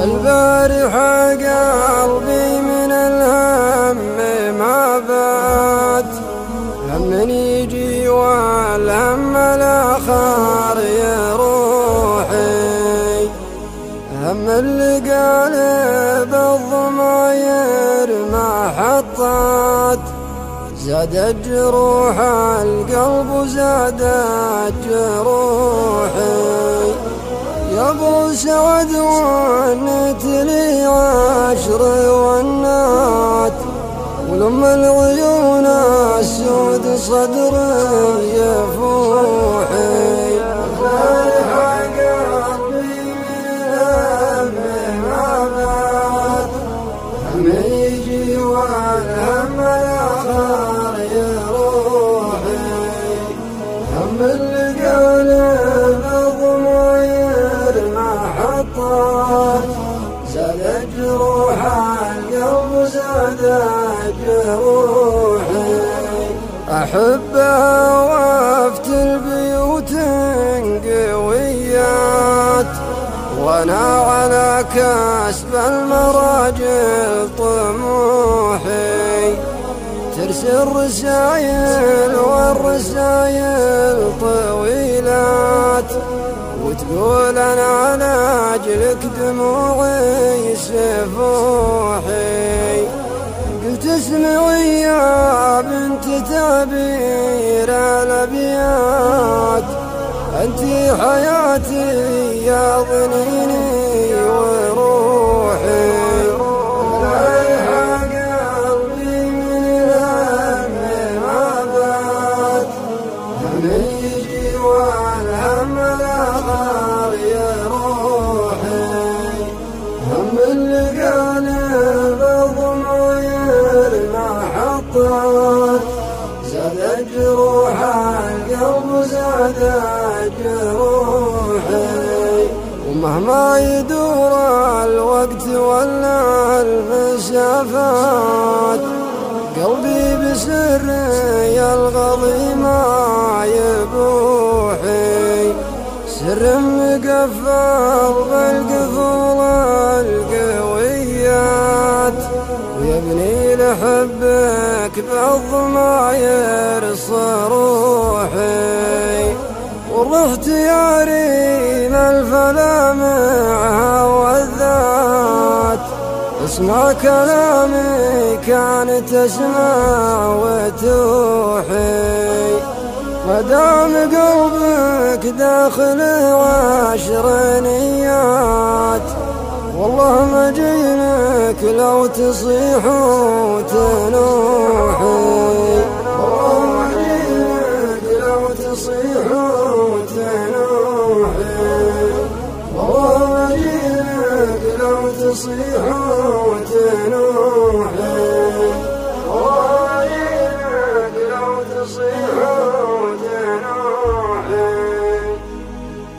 البارحة قلبي من الهم ما بات، هم يجي والهم الآخر يا روحي، هم اللي قالب الضماير ما حطت، زادت جروح القلب وزادت جروحي. يا ابو سعد ونت لي عشر ونات، ولما العيون السود صدري يفوحي. البارحة قلبي من الهم ما بات، هم يجي والهم الآخر يا روحي، هم اللي قالب الضماير ما حطت، زادت جروح القلب وزادت جروحي. أحبها وافت البيوت قويات، وانا على كسب المراجل طموحي، ترسل رسايل والرسايل طويلات، وتقول انا على اجلك دموعي سفوحي. قلت اسمعي يا بنت تعبير الابيات، انتي حياتي يا ظنيني وروحي. البارحة قلبي من الهم ما بات، هم يجي والهم الآخر يا روحي، هم اللي قالب الضماير ما حطت، زادت جروح القلب وزادت جروحي. ومهما يدور الوقت ولا المسافات، قلبي بسري الغضي ما يبوحي، سر مقفل بالقفول القويات، ويبني لحبك بالضماير صروحي. ورحت يا ريم الفلا معها والذات، اسمع كلامي كانت تسمع وتوحي، مدام قلبك داخل عشر نيات، والله ما جينك لو تصيح وتنوحي. والله ما جينك لو تصيح وتنوحي، والله ما جينك لو تصيح